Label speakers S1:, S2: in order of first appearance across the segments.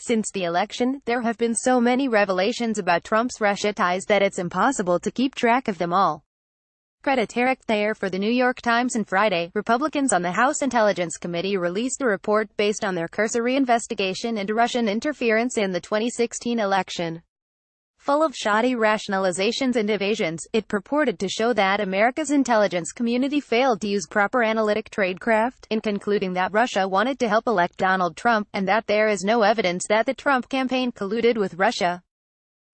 S1: Since the election, there have been so many revelations about Trump's Russia ties that it's impossible to keep track of them all. Credit Eric Thayer for the New York Times. On Friday, Republicans on the House Intelligence Committee released a report based on their cursory investigation into Russian interference in the 2016 election. Full of shoddy rationalizations and evasions, it purported to show that America's intelligence community failed to use proper analytic tradecraft in concluding that Russia wanted to help elect Donald Trump, and that there is no evidence that the Trump campaign colluded with Russia.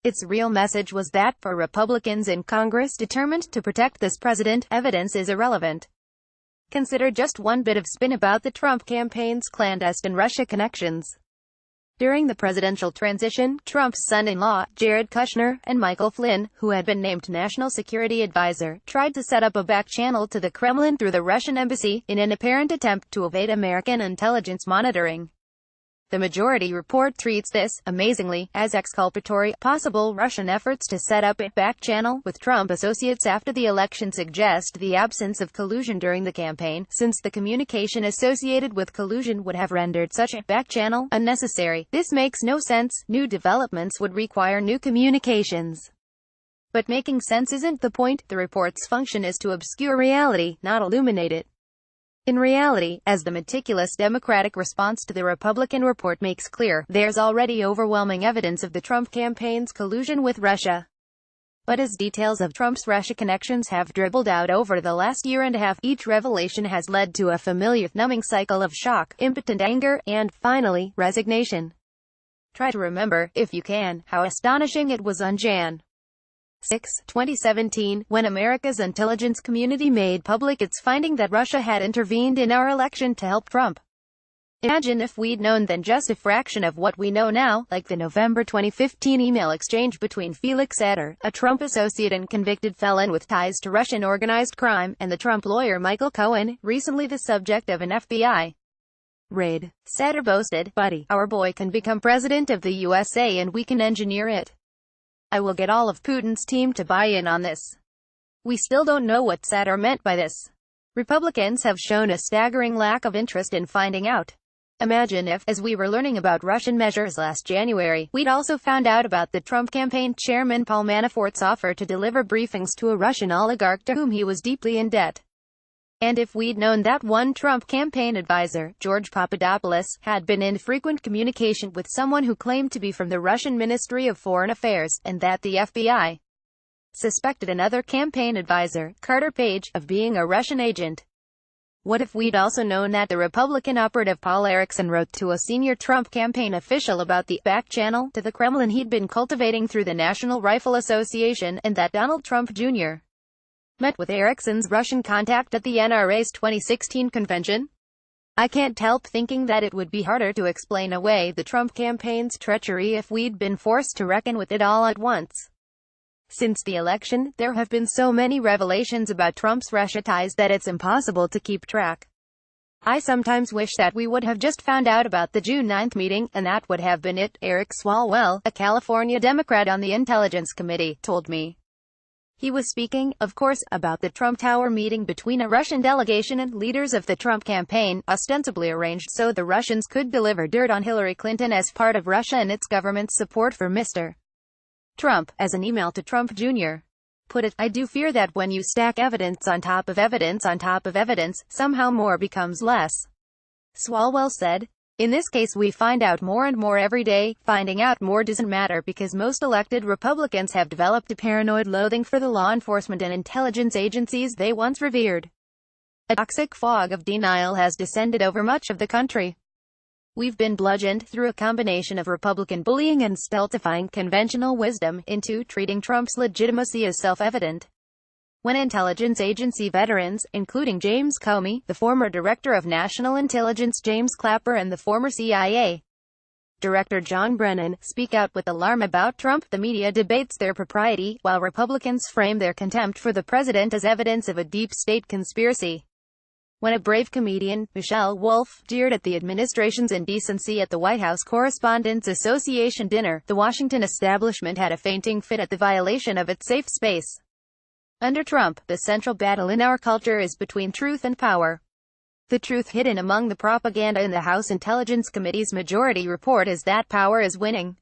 S1: Its real message was that, for Republicans in Congress determined to protect this president, evidence is irrelevant. Consider just one bit of spin about the Trump campaign's clandestine Russia connections. During the presidential transition, Trump's son-in-law, Jared Kushner, and Michael Flynn, who had been named National Security Advisor, tried to set up a back channel to the Kremlin through the Russian embassy, in an apparent attempt to evade American intelligence monitoring. The majority report treats this, amazingly, as exculpatory. Possible Russian efforts to set up a back channel with Trump associates after the election suggest the absence of collusion during the campaign, since the communication associated with collusion would have rendered such a back channel unnecessary. This makes no sense. New developments would require new communications. But making sense isn't the point. The report's function is to obscure reality, not illuminate it. In reality, as the meticulous Democratic response to the Republican report makes clear, there's already overwhelming evidence of the Trump campaign's collusion with Russia. But as details of Trump's Russia connections have dribbled out over the last year and a half, each revelation has led to a familiar, numbing cycle of shock, impotent anger, and, finally, resignation. Try to remember, if you can, how astonishing it was on Jan. 6, 2017, when America's intelligence community made public its finding that Russia had intervened in our election to help Trump. Imagine if we'd known then just a fraction of what we know now, like the November 2015 email exchange between Felix Sater, a Trump associate and convicted felon with ties to Russian organized crime, and the Trump lawyer Michael Cohen, recently the subject of an FBI raid. Sater boasted, "Buddy, our boy can become president of the USA and we can engineer it. I will get all of Putin's team to buy in on this." We still don't know what Sater meant by this. Republicans have shown a staggering lack of interest in finding out. Imagine if, as we were learning about Russian measures last January, we'd also found out about the Trump campaign chairman Paul Manafort's offer to deliver briefings to a Russian oligarch to whom he was deeply in debt. And if we'd known that one Trump campaign advisor, George Papadopoulos, had been in frequent communication with someone who claimed to be from the Russian Ministry of Foreign Affairs, and that the FBI suspected another campaign advisor, Carter Page, of being a Russian agent. What if we'd also known that the Republican operative Paul Erickson wrote to a senior Trump campaign official about the back channel to the Kremlin he'd been cultivating through the National Rifle Association, and that Donald Trump Jr. met with Erickson's Russian contact at the NRA's 2016 convention? I can't help thinking that it would be harder to explain away the Trump campaign's treachery if we'd been forced to reckon with it all at once. Since the election, there have been so many revelations about Trump's Russia ties that it's impossible to keep track. I sometimes wish that we would have just found out about the June 9 meeting, and that would have been it, Eric Swalwell, a California Democrat on the Intelligence Committee, told me. He was speaking, of course, about the Trump Tower meeting between a Russian delegation and leaders of the Trump campaign, ostensibly arranged so the Russians could deliver dirt on Hillary Clinton as part of Russia and its government's support for Mr. Trump. As an email to Trump Jr. put it, "I do fear that when you stack evidence on top of evidence on top of evidence, somehow more becomes less." Swalwell said, "In this case we find out more and more every day. Finding out more doesn't matter because most elected Republicans have developed a paranoid loathing for the law enforcement and intelligence agencies they once revered. A toxic fog of denial has descended over much of the country. We've been bludgeoned, through a combination of Republican bullying and stultifying conventional wisdom, into treating Trump's legitimacy as self-evident. When intelligence agency veterans, including James Comey, the former director of national intelligence James Clapper and the former CIA director John Brennan, speak out with alarm about Trump, the media debates their propriety, while Republicans frame their contempt for the president as evidence of a deep state conspiracy. When a brave comedian, Michelle Wolf, jeered at the administration's indecency at the White House Correspondents' Association dinner, the Washington establishment had a fainting fit at the violation of its safe space. Under Trump, the central battle in our culture is between truth and power. The truth hidden among the propaganda in the House Intelligence Committee's majority report is that power is winning.